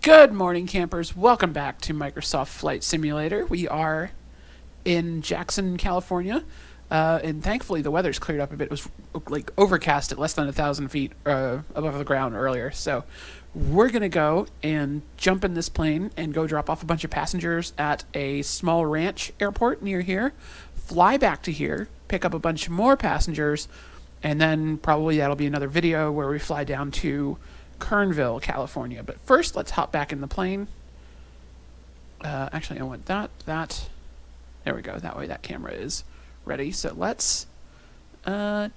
Good morning, campers. Welcome back to Microsoft Flight Simulator. We are in Jackson, California, and thankfully the weather's cleared up a bit. It was like overcast at less than 1,000 feet above the ground earlier. So we're gonna go and jump in this plane and go drop off a bunch of passengers at a small ranch airport near here, fly back to here, pick up a bunch more passengers, and then probably that'll be another video where we fly down to Kernville, California. But first, let's hop back in the plane. Actually, I want that. There we go. That way that camera is ready. So let's remove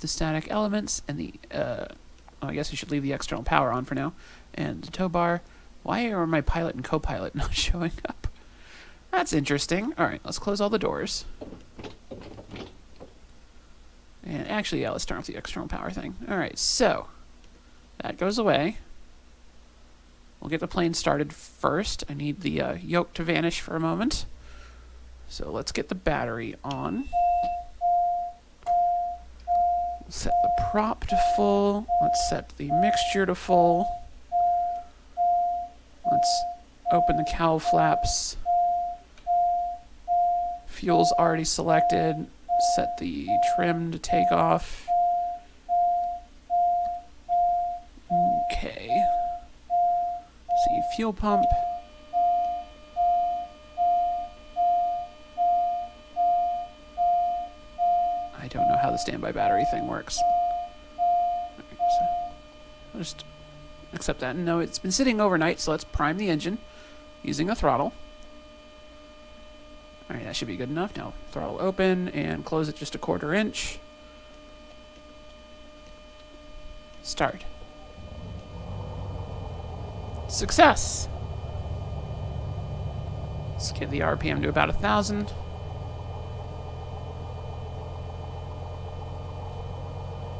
the static elements and the... I guess we should leave the external power on for now. And the tow bar. Why are my pilot and co-pilot not showing up? That's interesting. All right, let's close all the doors. And actually, yeah, let's turn off the external power thing. All right, so that goes away. We'll get the plane started first. I need the yoke to vanish for a moment. So let's get the battery on. Set the prop to full. Let's set the mixture to full. Let's open the cowl flaps. Fuel's already selected. Set the trim to take off. Okay. See, fuel pump. I don't know how the standby battery thing works. Okay, so I'll just accept that. No, it's been sitting overnight, so let's prime the engine using a throttle. Alright, that should be good enough. Now, throttle open and close it just a 1/4 inch. Start. Success! Let's get the RPM to about 1,000.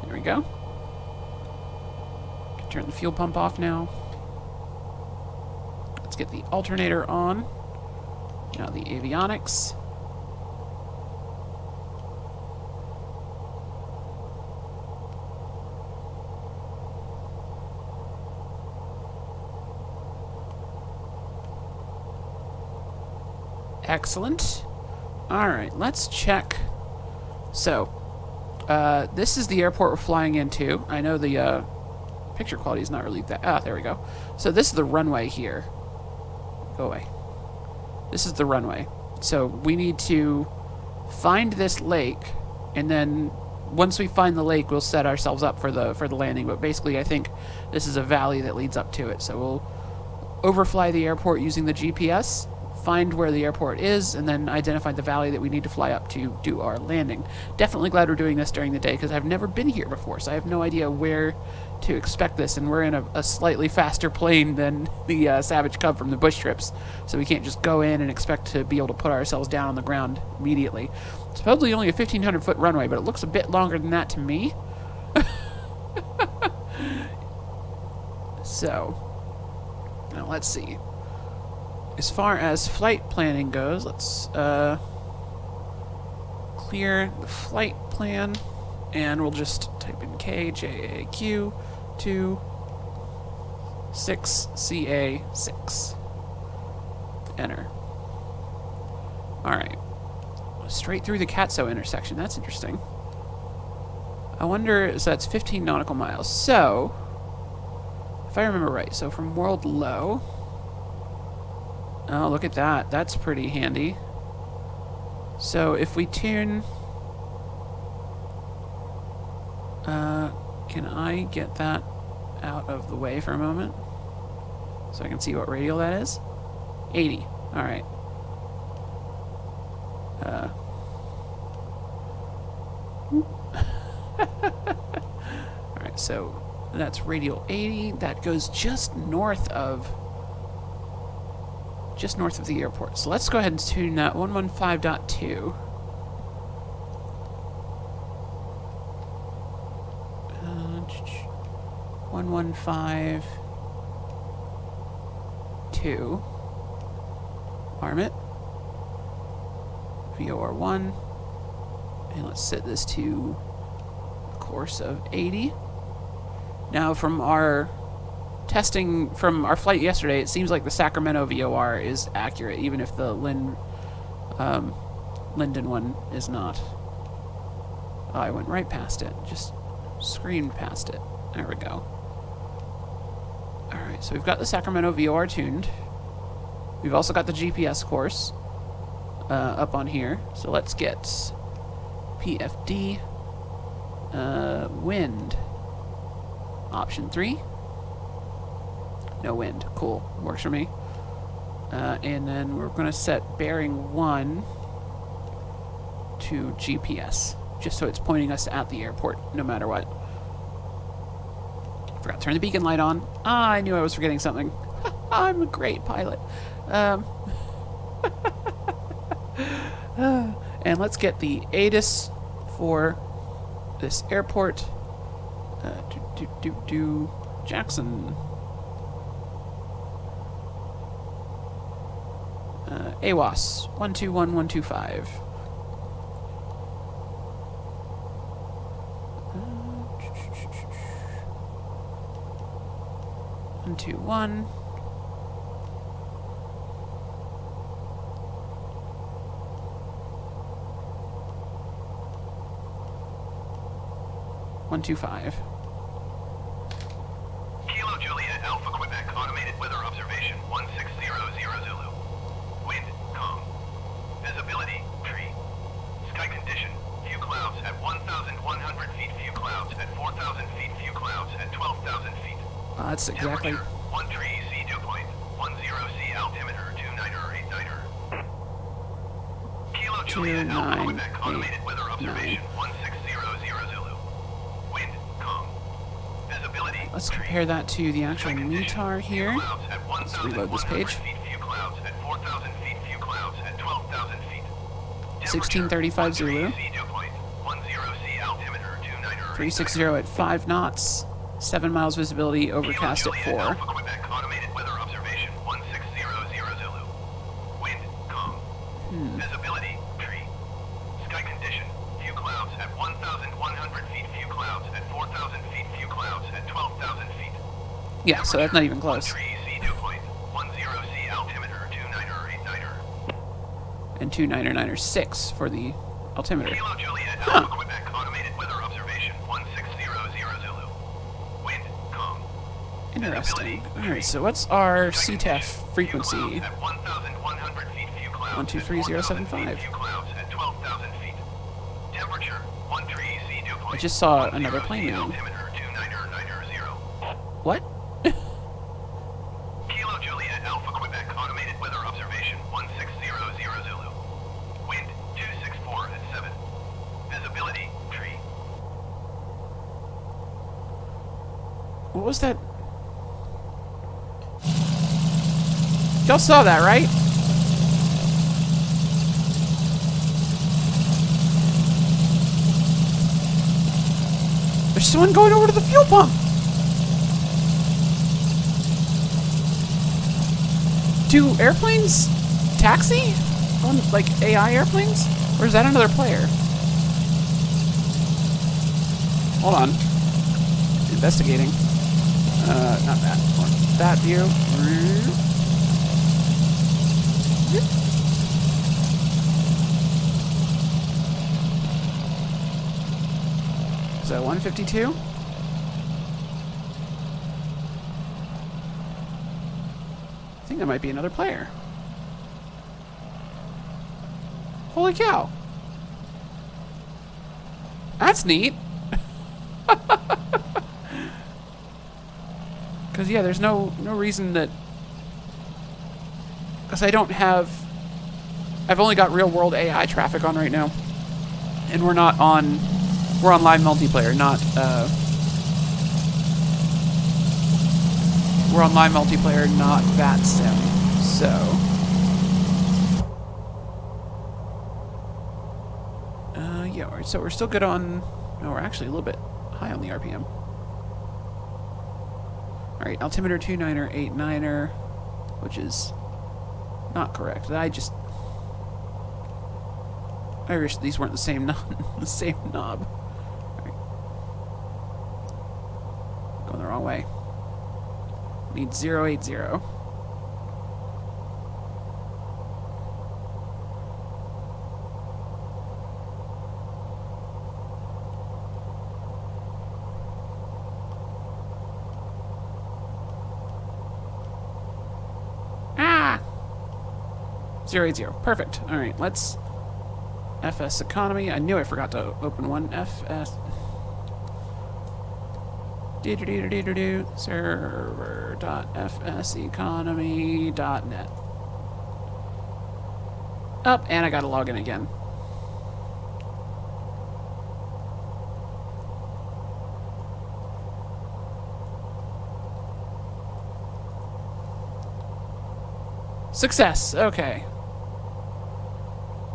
There we go. Can turn the fuel pump off now. Let's get the alternator on. Now the avionics. Excellent. All right, let's check. So, this is the airport we're flying into. I know the picture quality is not really that. Ah, there we go. So this is the runway here. Go away. This is the runway. So we need to find this lake, and then once we find the lake, we'll set ourselves up for the landing. But basically, I think this is a valley that leads up to it. So we'll overfly the airport using the GPS, find where the airport is, and then identify the valley that we need to fly up to do our landing. Definitely glad we're doing this during the day, because I've never been here before, so I have no idea where to expect this, and we're in a slightly faster plane than the Savage Cub from the Bush trips, so we can't just go in and expect to be able to put ourselves down on the ground immediately. Supposedly only a 1,500-foot runway, but it looks a bit longer than that to me. So, now let's see. As far as flight planning goes, let's clear the flight plan, and we'll just type in KJAQ 226CA6. Enter. Alright. Straight through the Katso intersection. That's interesting. I wonder, so that's 15 nautical miles. So, if I remember right, so from world low... Oh, look at that. That's pretty handy. So if we tune... can I get that out of the way for a moment? So I can see what radial that is? 80. Alright. Alright, so that's radial 80. That goes just north of the airport. So let's go ahead and tune that 115.2. 115.2. Arm it. VOR1. And let's set this to a course of 80. Now from our testing from our flight yesterday, it seems like the Sacramento VOR is accurate, even if the Linden one is not. Oh, I went right past it. Just screamed past it. There we go. Alright, so we've got the Sacramento VOR tuned. We've also got the GPS course up on here. So let's get PFD wind. Option 3. No wind. Cool. Works for me. And then we're going to set bearing 1 to GPS, just so it's pointing us at the airport, no matter what. Forgot to turn the beacon light on. Ah, I knew I was forgetting something. I'm a great pilot. And let's get the ATIS for this airport. Jackson. AWAS 121125. 121. One, 2, 5. Kilo Juliet Alpha Quebec automated weather observation 1600 Zulu. Wind calm. Visibility tree. Sky condition few clouds at 1,100 feet. Few clouds at 4,000 feet. Few clouds at 12,000 feet. That's exactly. 1 tree C dew point. 10 C altimeter 29er 89er. Kilo Juliet Alpha Quebec automated weather observation 1600 Zulu. Wind calm. Visibility. Let's compare that to the actual METAR here. Let's reload this page. Few clouds at 4,000 feet. Few clouds at 12,000 feet. 1635 Zulu. 360 at 5 knots. 7 miles visibility, overcast at 4. Automated weather observation 1600 Zulu. Wind calm. Visibility tree. Sky condition few clouds at 1,100 feet. Few clouds at 4,000 feet. Few clouds at 12,000 feet. Yeah, so that's not even close. 1 tree C dew point. 10 C altimeter 29er 89er. And 2996 for the altimeter. Kilo Juliet Alpha Quebec automated weather observation 1600 Zulu. Wind calm. Interesting. Alright, so what's our CTEF frequency? At 1,100 feet. Few clouds 123075. few clouds at 12,000 feet. Temperature 1 tree C dew point. I just saw another plane moving. Altimeter 29er 90. What? Kilo Juliet Alpha Quebec automated weather observation 1600 Zulu. Wind 264 at 7. Visibility tree. What was that? Y'all saw that, right? There's someone going over to the fuel pump. Do airplanes taxi on, like, AI airplanes? Or is that another player? Hold on. Investigating. Not that one. That view. Is that 152? I think that might be another player. Holy cow. That's neat. Because, yeah, there's no reason that... Because I don't have... I've only got real-world AI traffic on right now. And we're not on... We're on live multiplayer, not... We're on live multiplayer, not VSync. So... yeah, alright, so we're still good on... No, we're actually a little bit high on the RPM. Alright, altimeter 29er, 89er, which is not correct. I wish these weren't the same the same knob. Alright. Going the wrong way. Need 080. Ah! 080. Perfect. Alright, let's... FSEconomy. I knew I forgot to open one. FS... server.fseconomy.net. Up, and I gotta log in again. Success. Okay.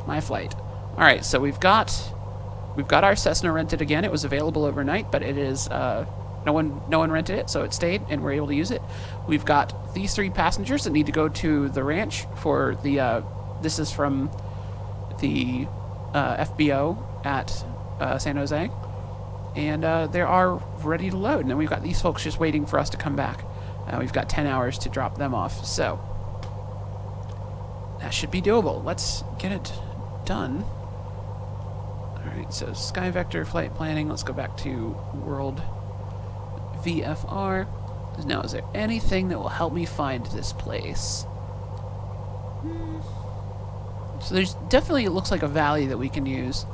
My flight. All right, so we've got our Cessna rented again. It was available overnight, but it is no one rented it, so it stayed, and we're able to use it. We've got these 3 passengers that need to go to the ranch for the. This is from the FBO at San Jose, and they are ready to load. And then we've got these folks just waiting for us to come back. We've got 10 hours to drop them off, so that should be doable. Let's get it done. Alright, so Sky Vector flight planning. Let's go back to World VFR. Now, is there anything that will help me find this place? So there's definitely, it looks like a valley that we can use.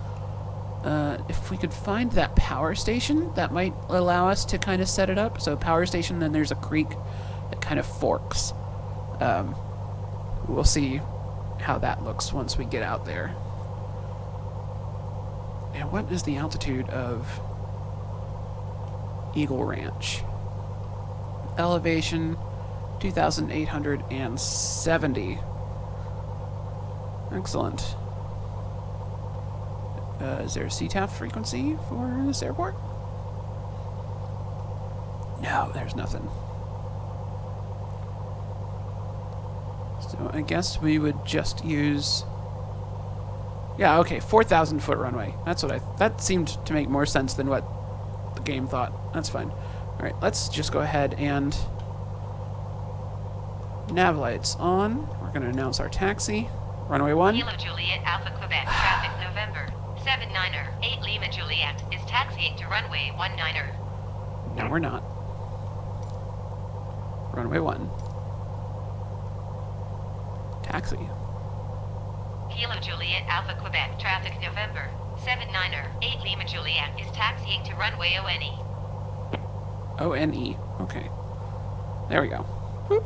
If we could find that power station, that might allow us to kind of set it up. So power station, then there's a creek that kind of forks. We'll see how that looks once we get out there. And what is the altitude of Eagle Ranch? Elevation 2,870. Excellent. Is there a CTAF frequency for this airport? No, there's nothing. So I guess we would just use... Yeah, okay, 4,000 foot runway. That's what that seemed to make more sense than what the game thought. That's fine. Alright, let's just go ahead and... Nav lights on. We're going to announce our taxi. Runway 1. Kilo Juliet Alpha Quebec traffic November 79er 8 Lima Juliet is taxiing to runway 19er. No, we're not. Runway 1. Taxi. Kilo Juliet Alpha Quebec traffic November 79er 8 Lima Juliet is taxiing to runway ONE. ONE. Okay. There we go. Boop.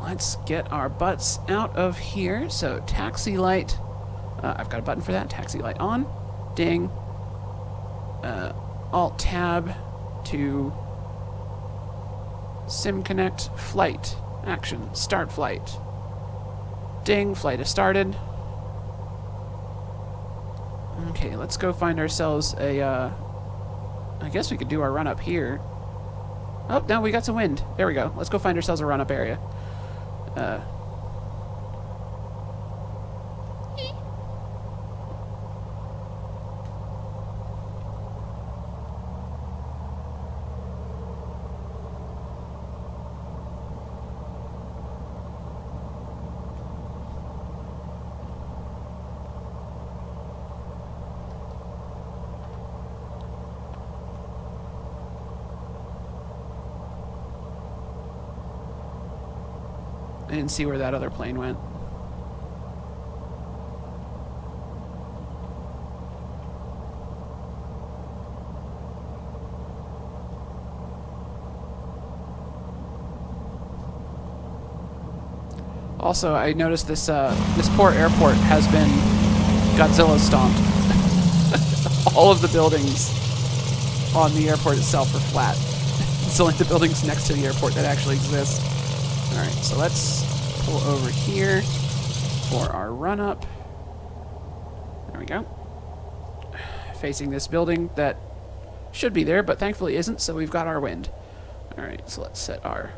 Let's get our butts out of here. So taxi light. I've got a button for that. Taxi light on. Ding. Alt tab to Sim Connect flight. Action. Start flight. Ding. Flight is started. Okay, let's go find ourselves a, I guess we could do our run up here. Oh, no, we got some wind. There we go. Let's go find ourselves a run up area. I didn't see where that other plane went. Also, I noticed this this poor airport has been Godzilla stomped. All of the buildings on the airport itself are flat. It's only the buildings next to the airport that actually exist. Alright, so let's pull over here for our run-up. There we go. Facing this building that should be there, but thankfully isn't, so we've got our wind. Alright, so let's set our...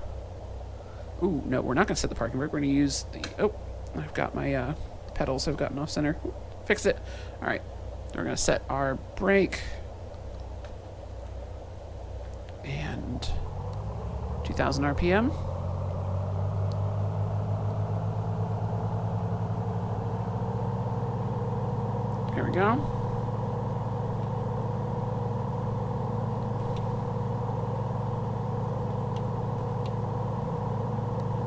Ooh, no, we're not going to set the parking brake. We're going to use the... Oh, I've got my pedals have gotten off center. Fix it. Alright, we're going to set our brake. And 2,000 RPM. Here we go.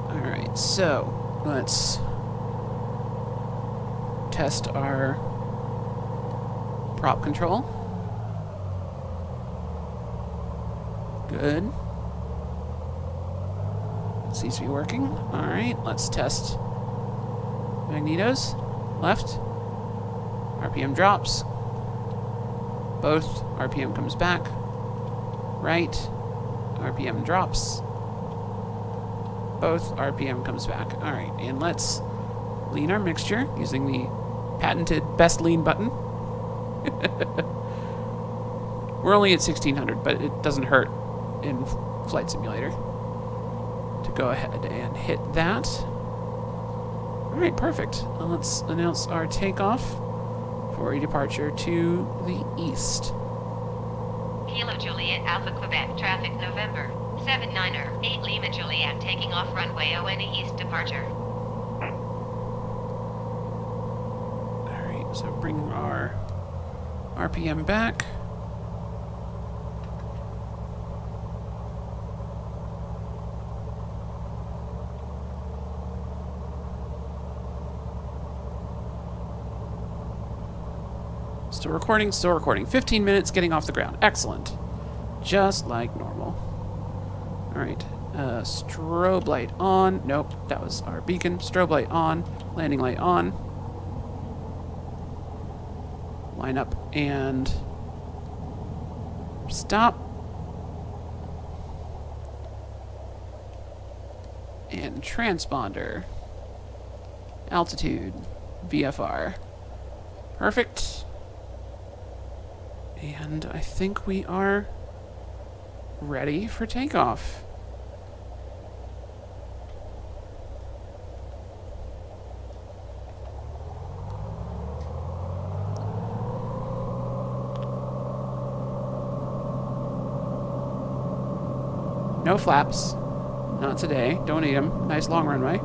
Alright, so let's test our prop control. Good. Seems to be working. Alright, let's test magnetos. Left. RPM drops. Both. RPM comes back. Right. RPM drops. Both. RPM comes back. Alright, and let's lean our mixture using the patented best lean button. We're only at 1600, but it doesn't hurt in Flight Simulator to go ahead and hit that. Alright, perfect. Let's announce our takeoff for a departure to the east. Kilo Juliet Alpha Quebec traffic November 79er 8 Lima Juliet taking off runway ONE East departure. Alright, so bring our RPM back. Still recording, still recording. 15 minutes getting off the ground. Excellent. Just like normal. Alright. Strobe light on. Nope, that was our beacon. Strobe light on. Landing light on. Line up and stop. And transponder. Altitude. VFR. Perfect. And I think we are ready for takeoff. No flaps. Not today. Don't need them. Nice long runway.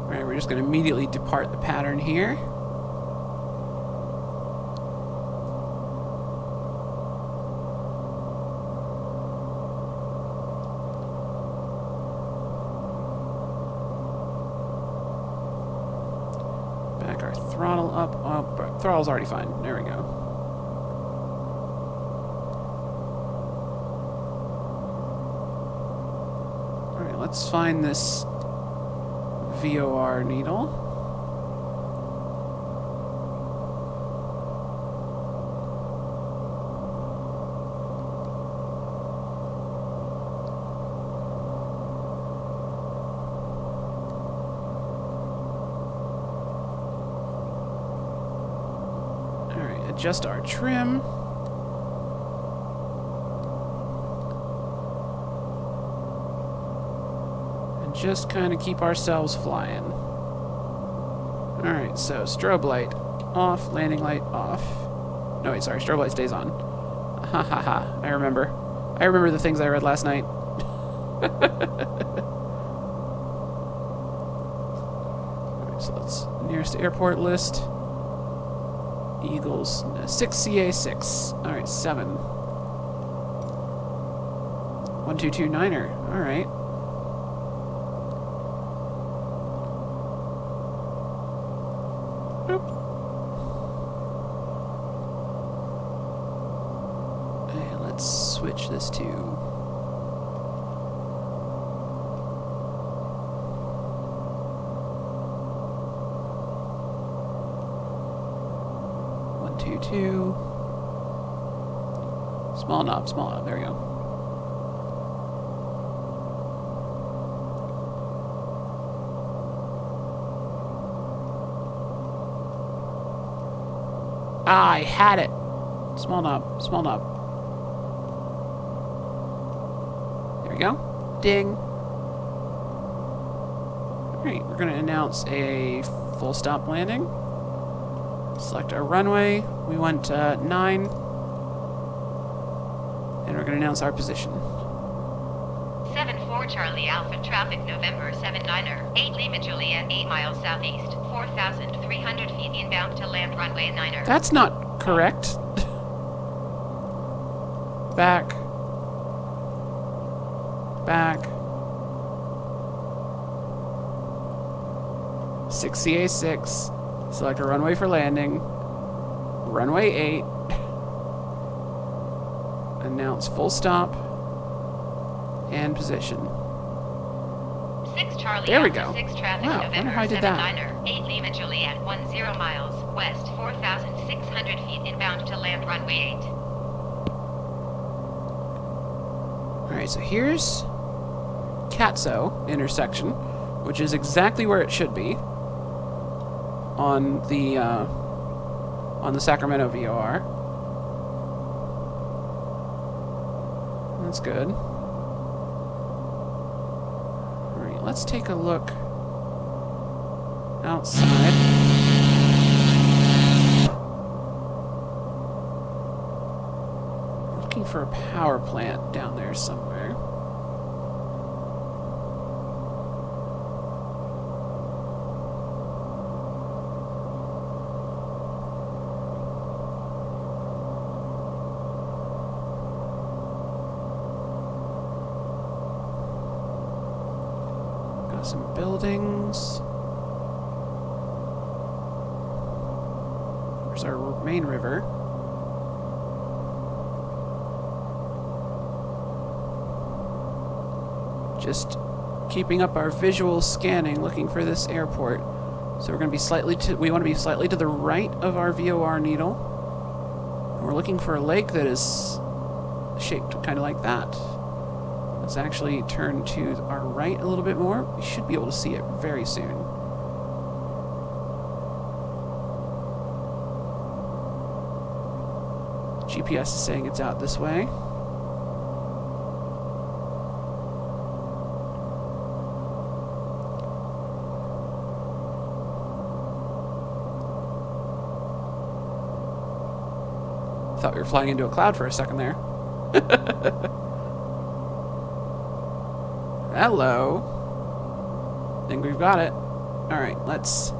Alright, we're just going to immediately depart the pattern here. Back our throttle up. Oh, throttle's already fine. There we go. Alright, let's find this VOR needle. Alright, adjust our trim. Just kind of keep ourselves flying. Alright, so strobe light off, landing light off. No, wait, sorry, strobe light stays on. Ha ha ha, I remember. I remember the things I read last night. Alright, so let's nearest airport list. Eagles, 6CA6. Alright, 7. 1229er. Alright. And let's switch this to 2. Small knob, there we go. Ah, I had it. Small knob, small knob. There we go. Ding. Alright, we're going to announce a full stop landing. Select our runway. We want 9. And we're going to announce our position. 7-4 Charlie Alpha traffic November 79er, 8 Lima Juliet, 8 miles southeast, 4,300 feet inbound to land runway 9er. That's not correct. Back. Back. 6CA6. Select a runway for landing. Runway 8. Announce full stop. And position. 6 Charlie There we Alpha, go. 6 traffic Wow, November wonder how I did that. 79er, 8 Lima Juliet, 10 miles west, 4,600 feet inbound to land runway 8. Alright, so here's Katso intersection, which is exactly where it should be on the Sacramento VOR. That's good. Alright, let's take a look outside. Looking for a power plant down there somewhere. Got some buildings. There's our main river. Just keeping up our visual scanning, looking for this airport. So we're going to be we want to be slightly to the right of our VOR needle. And we're looking for a lake that is shaped kind of like that. Let's actually turn to our right a little bit more. We should be able to see it very soon. GPS is saying it's out this way. Thought we were flying into a cloud for a second there. Hello. Think we've got it. Alright, let's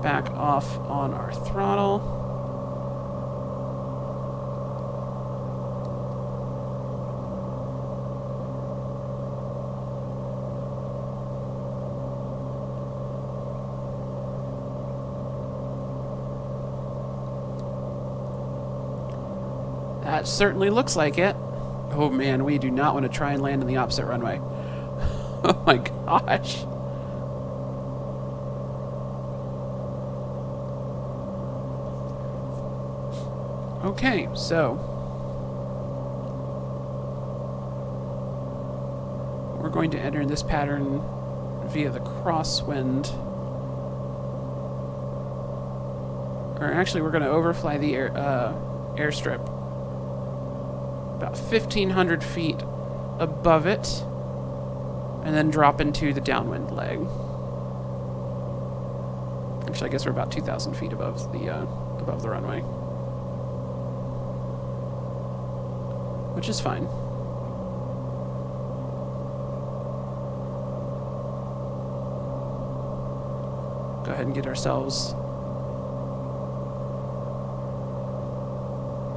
back off on our throttle. That certainly looks like it. Oh man, we do not want to try and land in the opposite runway. Oh my gosh. Okay, so we're going to enter this pattern via the crosswind. Or actually, we're going to overfly the airstrip. About 1,500 feet above it, and then drop into the downwind leg. Actually, I guess we're about 2,000 feet above the runway, which is fine. Go ahead and get ourselves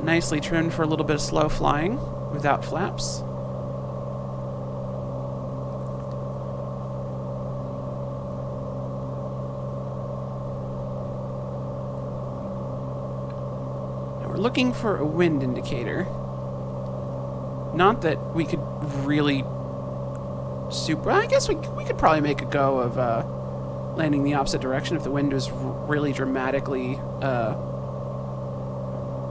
nicely trimmed for a little bit of slow flying without flaps. Now we're looking for a wind indicator. Not that we could really I guess we could probably make a go of landing the opposite direction if the wind was really dramatically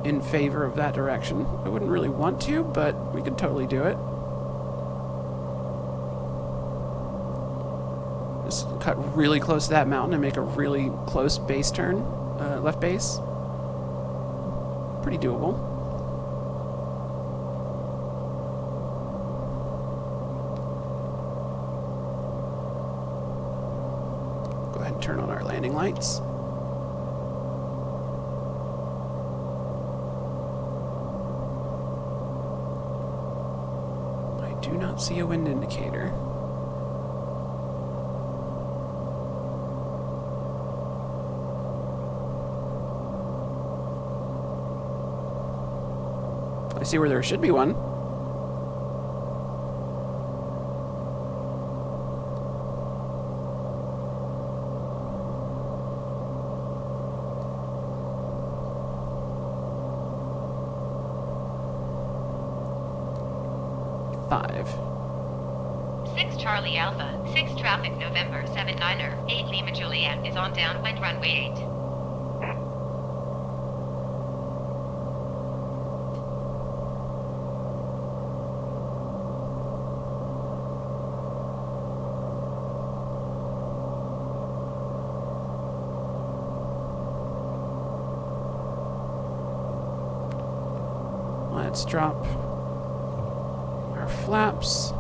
in favor of that direction. I wouldn't really want to, but we could totally do it. Just cut really close to that mountain and make a really close base turn, left base. Pretty doable. Go ahead and turn on our landing lights. I do not see a wind indicator. I see where there should be one. Five. 6 Charlie Alpha, 6 traffic November 79er, 8 Lima Juliet is on downwind runway 8. Let's drop our flaps.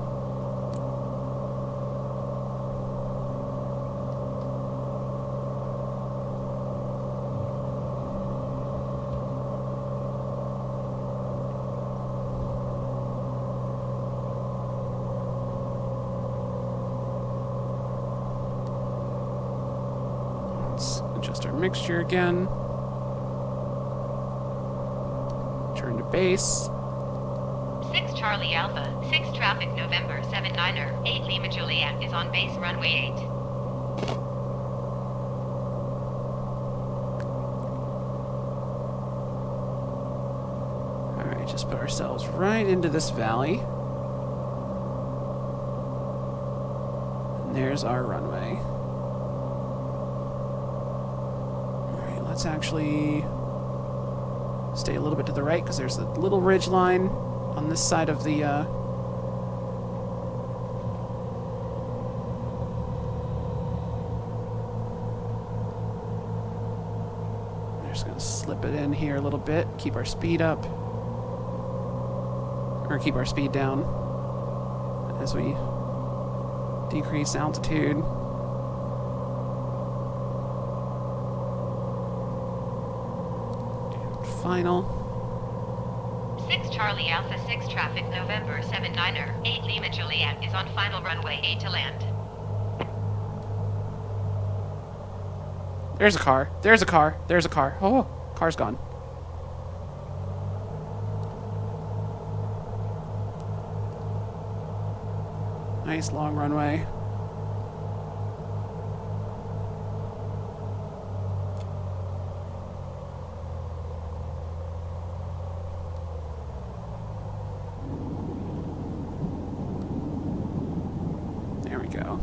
Let's adjust our mixture again. Turn to base. 6 Charlie Alpha, 6 traffic November 79er, 8 Lima Juliet is on base runway 8. Alright, just put ourselves right into this valley. And there's our runway. Alright, let's actually stay a little bit to the right because there's a little ridge line on this side of the I'm just gonna slip it in here a little bit, keep our speed up, or keep our speed down as we decrease altitude. Final. 6 Charlie Alpha, 6 traffic November 79er, 8 Lima Juliet is on final runway 8 to land. There's a car. There's a car. There's a car. Oh, car's gone. Nice long runway. There we go.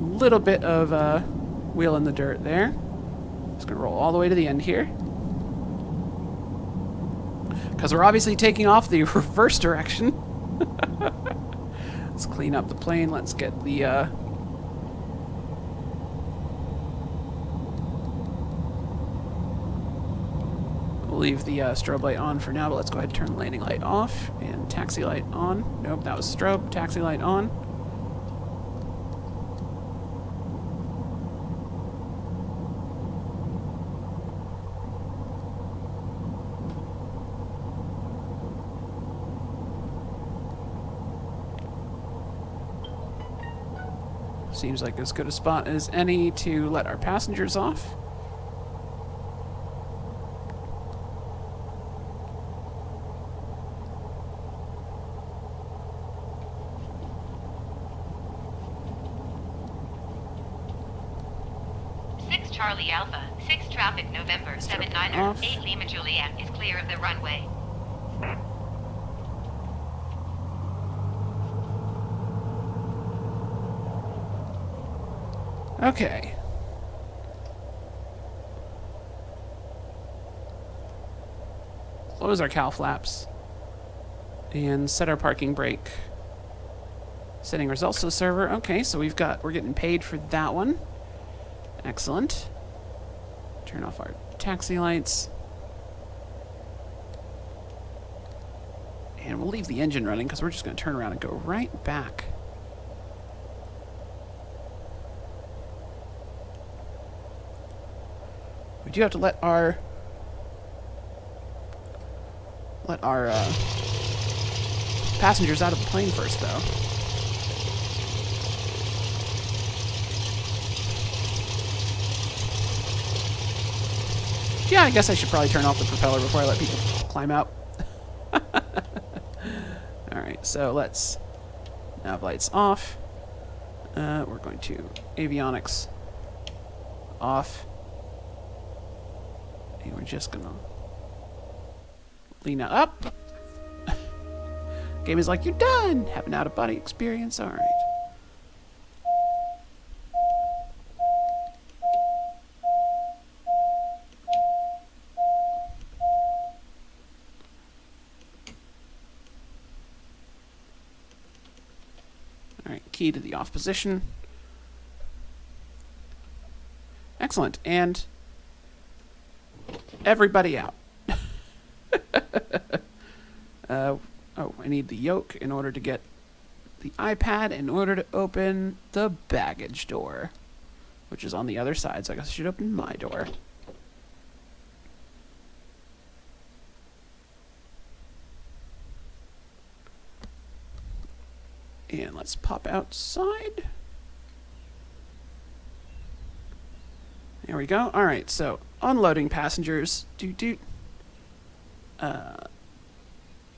Little bit of wheel in the dirt there. Just gonna roll all the way to the end here. Because we're obviously taking off the reverse direction. Let's clean up the plane. Let's get the we'll leave the strobe light on for now, but let's go ahead and turn the landing light off and taxi light on. Nope, that was strobe. Taxi light on. Seems like as good a spot as any to let our passengers off. Charlie Alpha, 6 traffic November 79er, 8 Lima Juliet is clear of the runway. Okay. close our cowl flaps, and set our parking brake. Setting results to the server. Okay, so we're getting paid for that one. Excellent. Turn off our taxi lights. And we'll leave the engine running because we're just going to turn around and go right back. We do have to let our passengers out of the plane first, though. Yeah, I guess I should probably turn off the propeller before I let people climb out. Alright, so let's nav lights off. We're going to avionics off. And we're just gonna lean up. Game is like, you're done! Have an out-of-body experience. Alright. Alright, key to the off position. Excellent. And everybody out. Oh, I need the yoke in order to get the iPad in order to open the baggage door, which is on the other side, so I guess I should open my door. And let's pop outside. There we go. All right, so unloading passengers.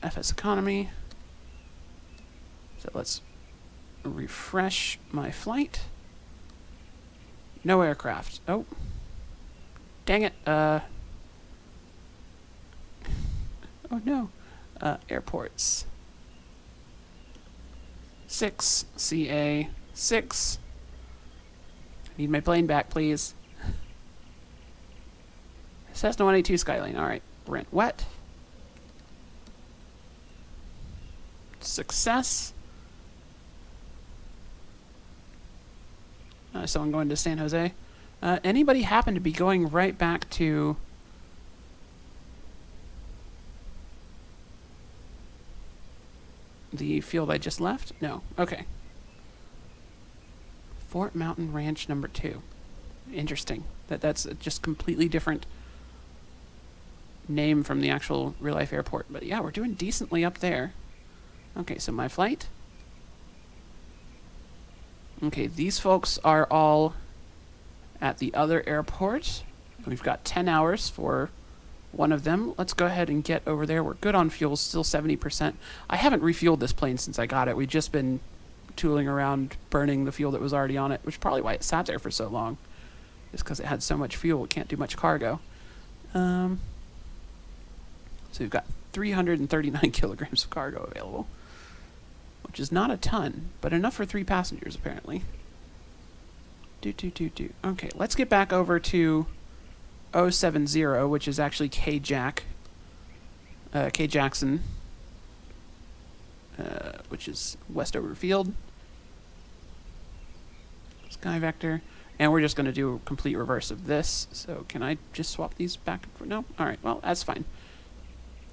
FSEconomy. So let's refresh my flight. No aircraft. Oh. Dang it. Oh no. Airports. 6. CA. 6. Need my plane back, please. Cessna 182 Skylane. Alright. Rent wet. Success. Someone going to San Jose. Anybody happen to be going right back to the field I just left? No. Okay. Fort Mountain Ranch number 2. Interesting. That's a just completely different name from the actual real-life airport. But yeah, we're doing decently up there. Okay, so my flight. Okay, these folks are all at the other airport. We've got 10 hours for one of them. Let's go ahead and get over there. We're good on fuel, still 70%. I haven't refueled this plane since I got it. We've just been tooling around burning the fuel that was already on it, which is probably why it sat there for so long. Just because it had so much fuel, it can't do much cargo. So we've got 339 kilograms of cargo available, which is not a ton, but enough for 3 passengers, apparently. Okay, let's get back over to 070, which is actually KJAQ. KJAQson, which is Westover Field. Sky Vector. And we're just going to do a complete reverse of this. So can I just swap these back? No? Alright, well, that's fine.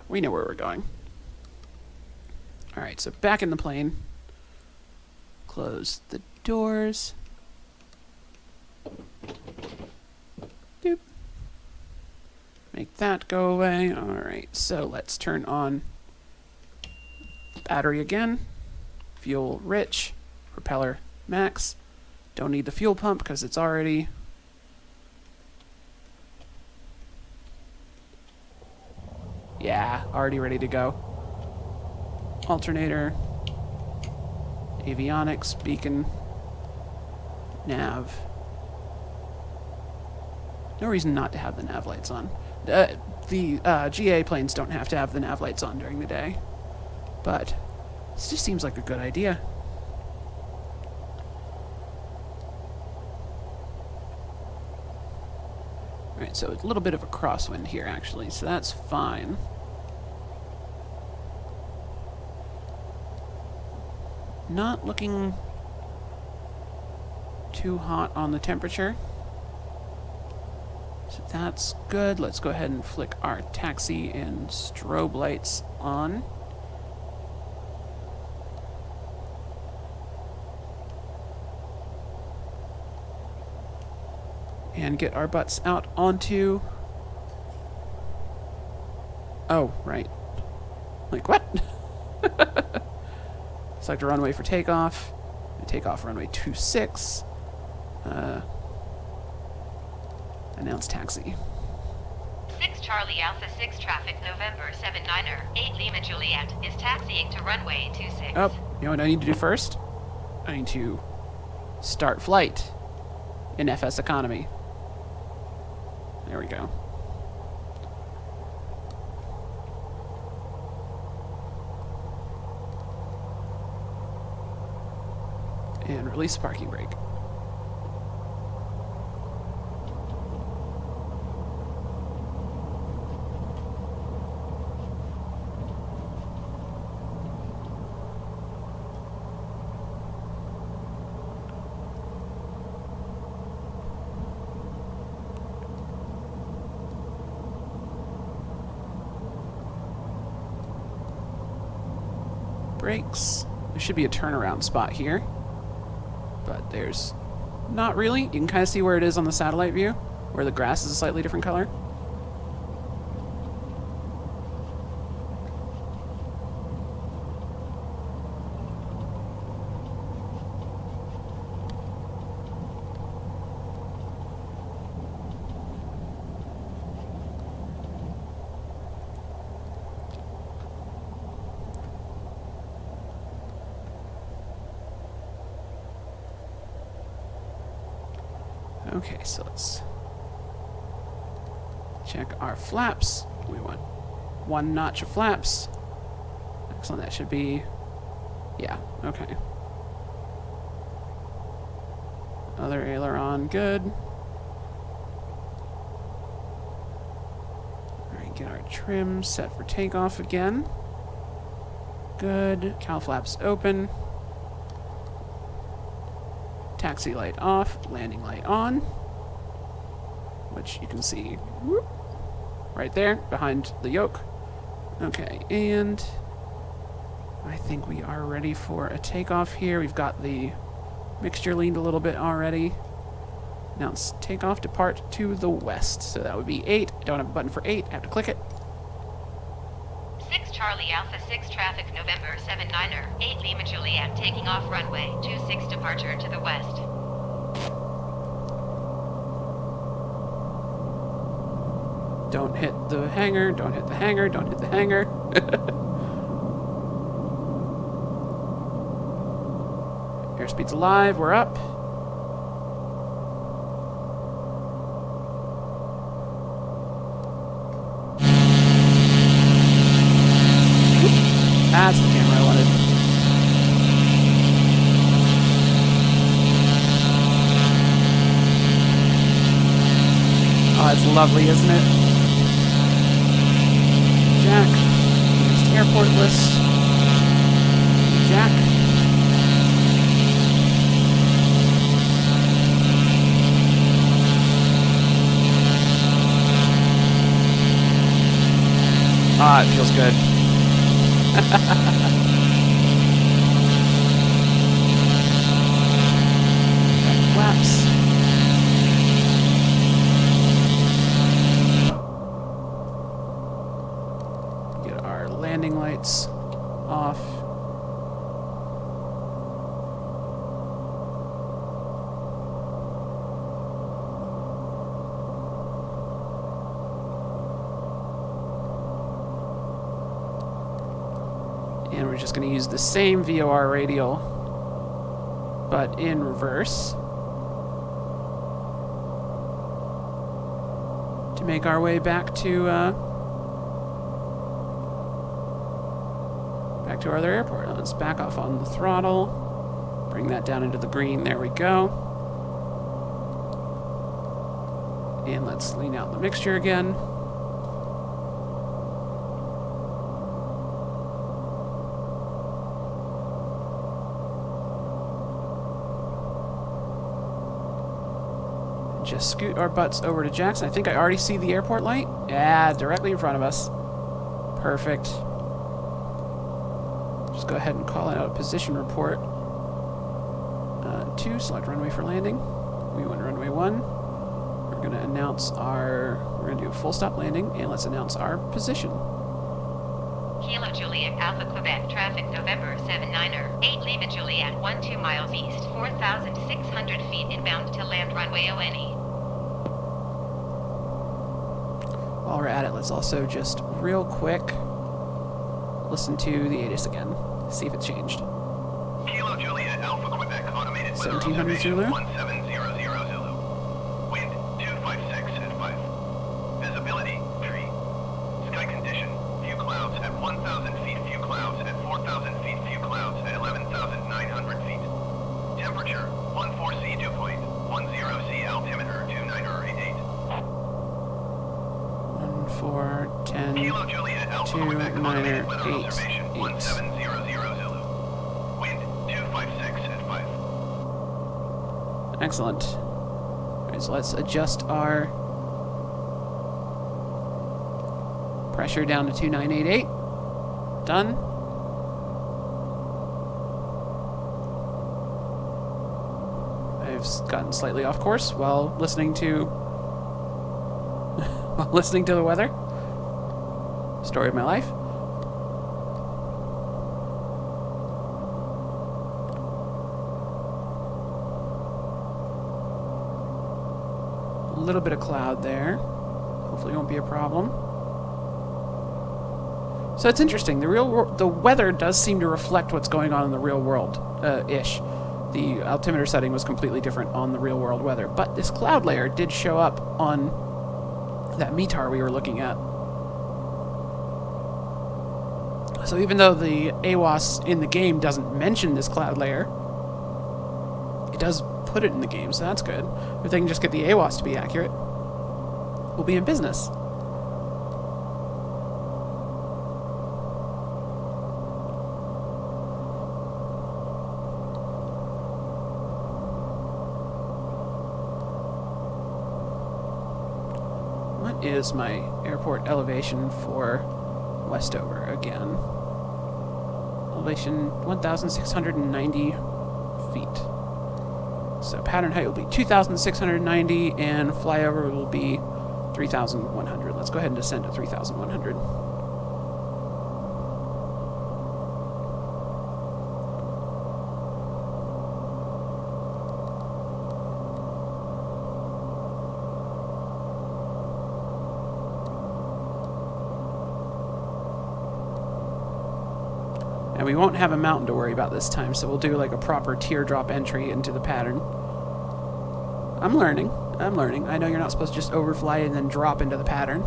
We know where we're going. Alright, so back in the plane. Close the doors. Doop. Make that go away. Alright, so let's turn on battery again. Fuel rich. Propeller max. Don't need the fuel pump because it's already... Yeah, already ready to go. Alternator. Avionics, beacon. Nav. No reason not to have the nav lights on. The GA planes don't have to have the nav lights on during the day. But this just seems like a good idea. Alright, so it's a little bit of a crosswind here, actually, so that's fine. not looking too hot on the temperature. So that's good. Let's go ahead and flick our taxi and strobe lights on. And get our butts out onto... Oh, right. Like, what? Select a runway for takeoff. Takeoff runway 26. Announce taxi. 6 Charlie Alpha 6 traffic November 79er 8 Lima Juliet is taxiing to runway 26. Oh, you know what I need to do first? I need to start flight in FSEconomy. There we go. And release the parking brake. Brakes. There should be a turnaround spot here, but there's not really. You can kind of see where it is on the satellite view, where the grass is a slightly different color. Okay, so let's check our flaps. We want 1 notch of flaps. Excellent, that should be... Yeah, okay. Other aileron, good. Alright, get our trim set for takeoff again. Good. Cowl flaps open. Taxi light off, landing light on, which you can see whoop, right there behind the yoke. Okay, and I think we are ready for a takeoff here. We've got the mixture leaned a little bit already. Announce takeoff, depart to the west. So that would be 8. I don't have a button for 8. I have to click it. 6 Charlie Alpha 6 traffic November 79er 8 Lima Juliet taking off runway 26 departure to the west. Don't hit the hangar, don't hit the hangar, don't hit the hangar. Airspeed's alive, we're up. That's the camera I wanted. Oh, it's lovely, isn't it? Jack. Next airport list. Jack. Ah, it feels good. Flaps. Get our landing lights off. And we're just going to use the same VOR radial, but in reverse, to make our way back to our other airport. Let's back off on the throttle, bring that down into the green. There we go. And let's lean out the mixture again. just scoot our butts over to Jackson. I think I already see the airport light. Yeah, directly in front of us. Perfect. Just go ahead and call out a position report. 2, select runway for landing. We went runway 1. We're going to announce our... We're going to do a full stop landing, and let's announce our position. Kilo Juliet Alpha Quebec traffic November 79er 8 Lima Juliet 12 miles east 4,600 feet inbound to land runway ONE. While we're at it, let's also just real quick listen to the ATIS again. See if it's changed. Kilo Juliet Alpha Quebec automated weather 1700 observation Zulu. 1700 Zulu. Wind 256 at 5. Visibility tree. Sky condition few clouds at 1,000 feet, few clouds at 4,000 feet, few clouds at 11,900 feet. Temperature 14C dew point 10C altimeter 2988. 1410. Kilo Juliet Alpha 2, Quebec 9, automated weather 8, observation 8. 1700 Zulu. Wind 256 at 5. Excellent. Alright, so let's adjust our pressure down to 2988. Done. I've gotten slightly off course while listening to while listening to the weather. Story of my life. A little bit of cloud there. Hopefully it won't be a problem. So it's interesting. The weather does seem to reflect what's going on in the real world, ish. The altimeter setting was completely different on the real world weather, but this cloud layer did show up on that METAR we were looking at. So even though the AWAS in the game doesn't mention this cloud layer, it does put it in the game, so that's good. If they can just get the AWAS to be accurate, we'll be in business. What is my airport elevation for Westover again? Elevation 1,690 feet. So pattern height will be 2,690 and flyover will be 3,100. Let's go ahead and descend to 3,100. And we won't have a mountain to worry about this time, so we'll do like a proper teardrop entry into the pattern. I'm learning. I know you're not supposed to just overfly and then drop into the pattern.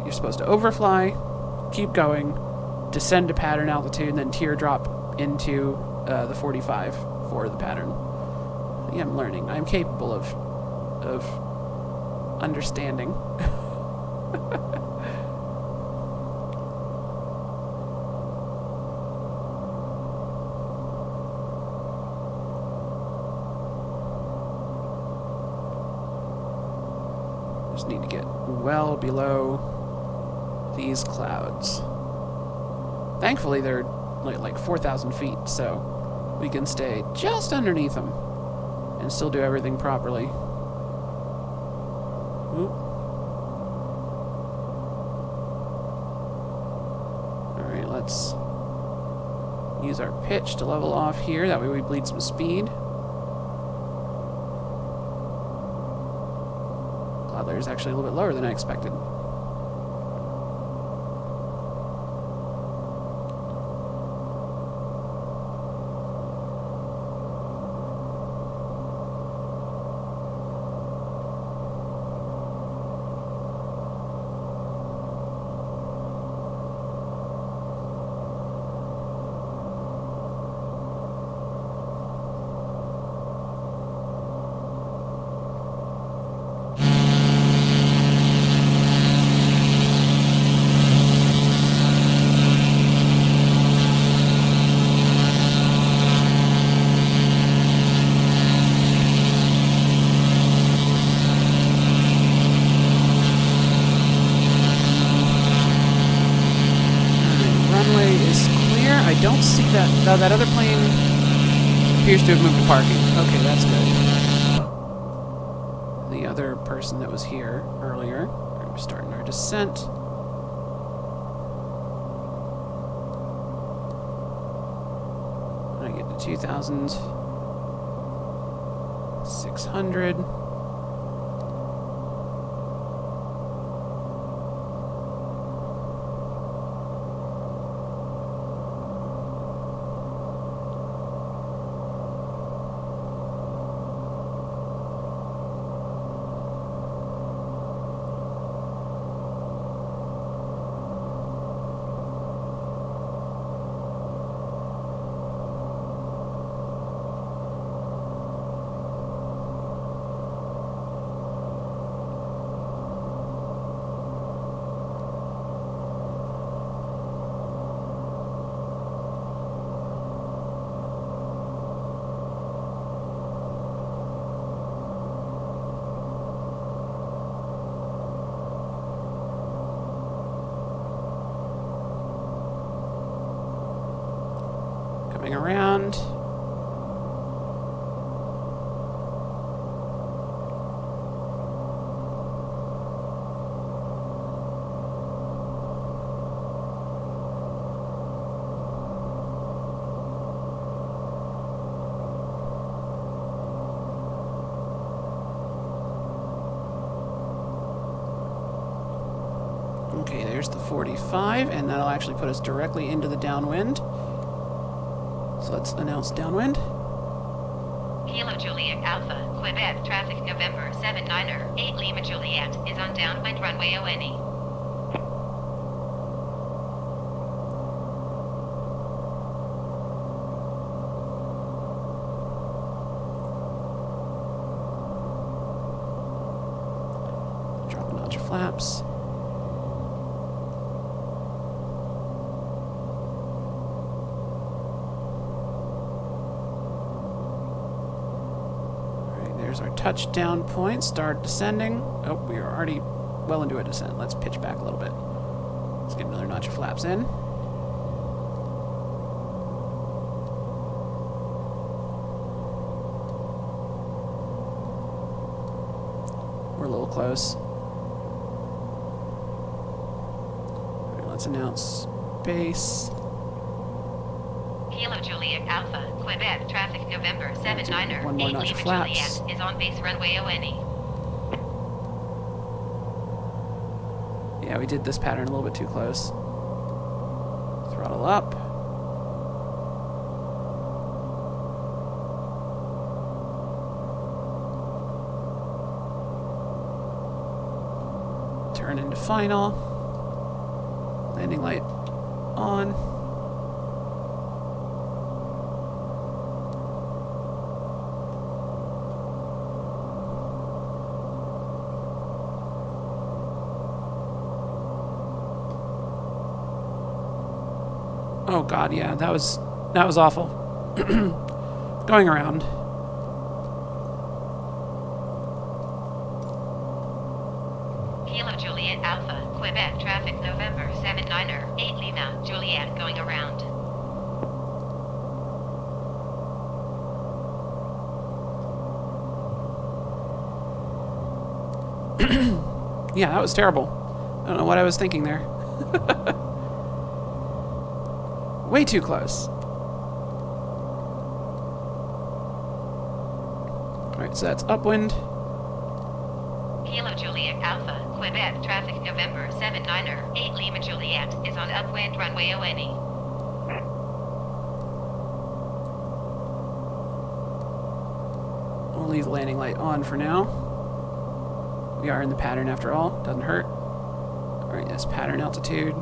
You're supposed to overfly, keep going, descend to pattern altitude, and then teardrop into the 45 for the pattern. Yeah, I'm learning. I'm capable of understanding. Just need to get well below these clouds. Thankfully, they're like 4,000 feet, so we can stay just underneath them and still do everything properly. Oop. Alright, let's use our pitch to level off here. That way we bleed some speed. Cloud layer is actually a little bit lower than I expected. runway is clear. I don't see that. No, that other plane appears to have moved to parking. Okay, that's good. The other person that was here earlier. We're starting our descent. I get to 2,600. Coming around. Okay, there's the 45, and that'll actually put us directly into the downwind. So let's announce downwind. Kilo Juliet Alpha, Quebec, traffic November 79er, 8 Lima Juliet, is on downwind runway ONE. Drop a notch of flaps. There's our touchdown point. Start descending. Oh, we are already well into a descent. Let's pitch back a little bit. Let's get another notch of flaps in. We're a little close. All right, let's announce base. Kilo Juliet Alpha, Quebec, traffic November 79er, One more 8 notch of Lima flaps. Juliet, is on base runway ONE. Yeah, we did this pattern a little bit too close. Throttle up. Turn into final. Landing light on. Oh god, yeah, that was awful. Going around. Kilo Juliet Alpha, Quebec, traffic November 79er, 8 Lima Juliet, going around. Yeah, that was terrible. I don't know what I was thinking there. Way too close. Alright, so that's upwind. Kilo Juliet Alpha, Quebec, traffic November 79er, 8 Lima Juliet, is on upwind runway ONE. We'll leave the landing light on for now. We are in the pattern after all. Doesn't hurt. Alright, that's pattern altitude.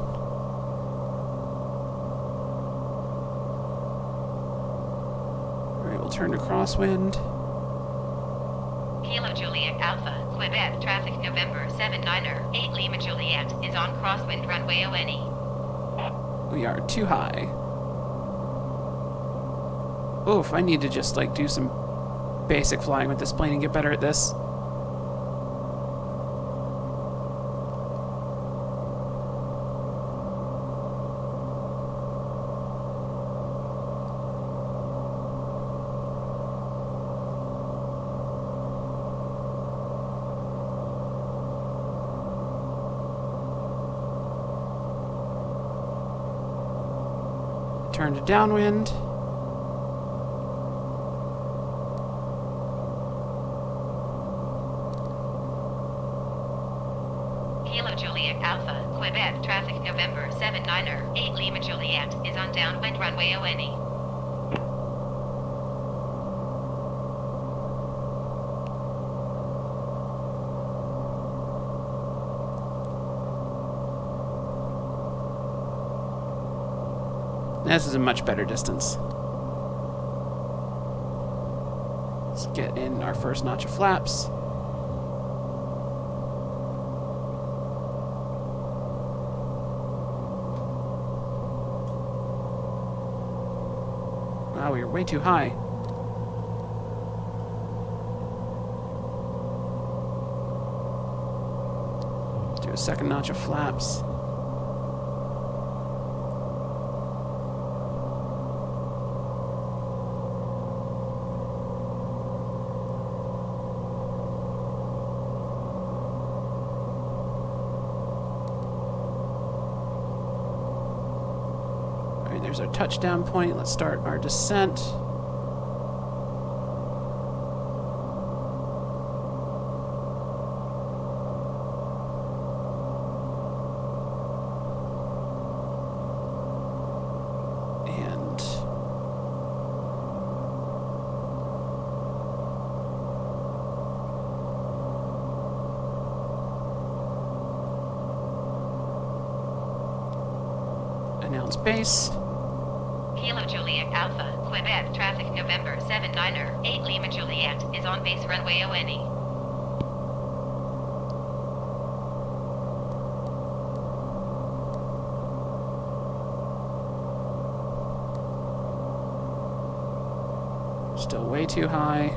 Alright, we'll turn to crosswind. Kilo Juliet Alpha, Quebec, traffic November 79er, 8 Lima Juliet, is on crosswind runway ONE. We are too high. Oof, I need to just like do some basic flying with this plane and get better at this. Turn to downwind. Kilo Juliet Alpha, Quebec, traffic November 79er, 8 Lima Juliet, is on downwind runway ONE. This is a much better distance. Let's get in our first notch of flaps. Wow, we were way too high. Let's do a second notch of flaps. There's our touchdown point. Let's start our descent. And announce base. Kilo Juliet Alpha, Quebec, traffic November 79er, 8 Lima Juliet, is on base runway ONE. Still way too high.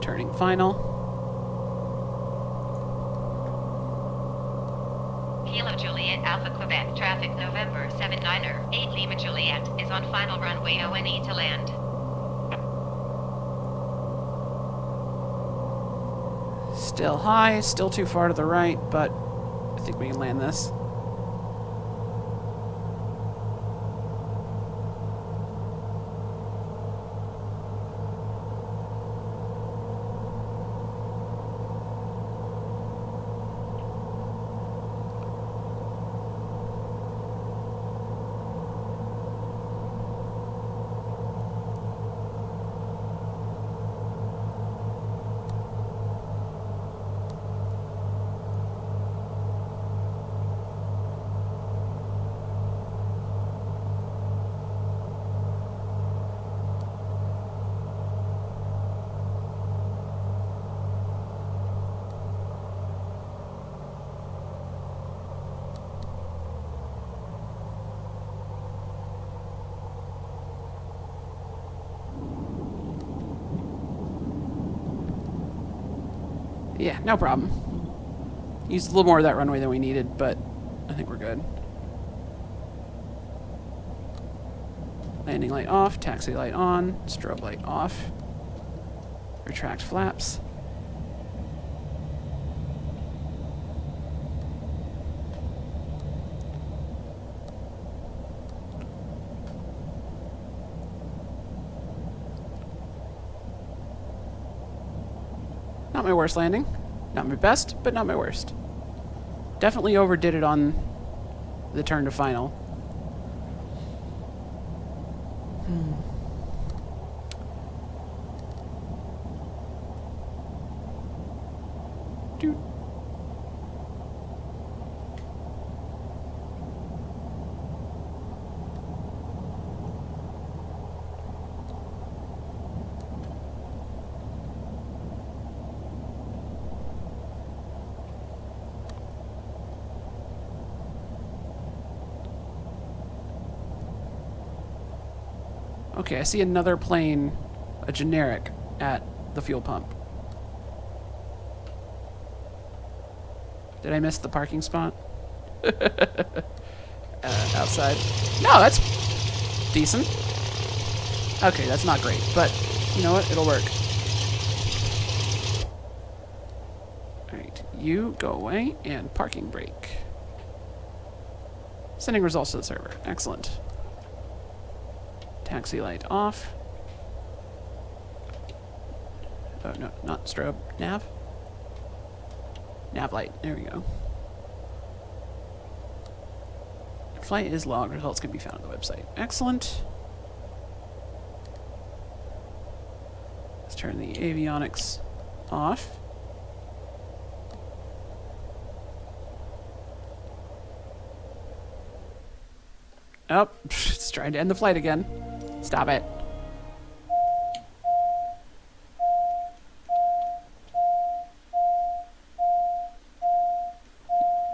Turning final. Kilo Juliet Alpha Quebec traffic November 79er, 8 Lima Juliet, is on final runway ONE to land. Still high, still too far to the right, but I think we can land this. Yeah, no problem. Used a little more of that runway than we needed, but I think we're good. Landing light off, taxi light on, strobe light off. Retract flaps. Not my worst landing. Not my best, but not my worst. Definitely overdid it on the turn to final. Dude. Okay, I see another plane, a generic, at the fuel pump. Did I miss the parking spot? outside. No, that's decent. Okay, that's not great, but you know what? It'll work. Alright, you go away, and parking brake. Sending results to the server. Excellent. Taxi light off. Oh, no, not strobe. Nav? Nav light. There we go. Flight is logged. Results can be found on the website. Excellent. Let's turn the avionics off. Oh, it's trying to end the flight again. Stop it.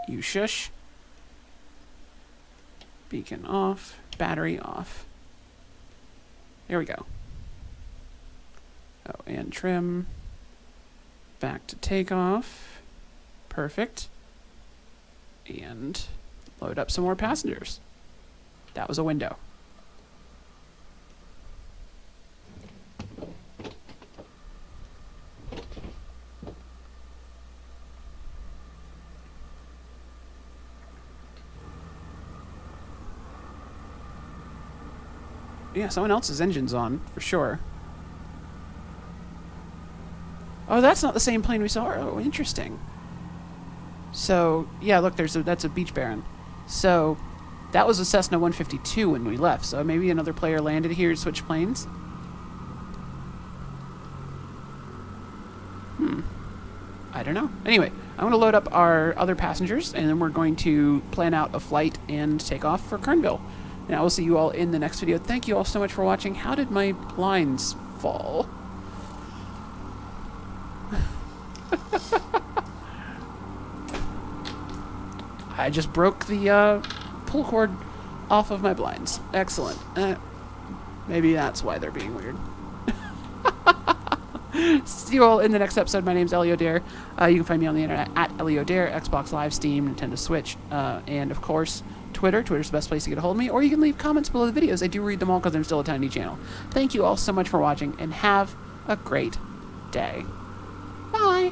You shush. Beacon off. Battery off. There we go. Oh, and trim. Back to takeoff. Perfect. And load up some more passengers. That was a window. Yeah, someone else's engine's on, for sure. Oh, that's not the same plane we saw. Oh, interesting. So, yeah, look, that's a Beach Baron. So, that was a Cessna 152 when we left, so maybe another player landed here to switch planes? I don't know. Anyway, I'm going to load up our other passengers, and then we're going to plan out a flight and take off for Kernville. And I will see you all in the next video. Thank you all so much for watching. How did my blinds fall? I just broke the pull cord off of my blinds. Excellent. Maybe that's why they're being weird. See you all in the next episode. My name's Eliodare. You can find me on the internet at Eliodare, Xbox Live, Steam, Nintendo Switch, and of course, Twitter. Twitter's the best place to get a hold of me, or you can leave comments below the videos. I do read them all because I'm still a tiny channel. Thank you all so much for watching, and have a great day. Bye!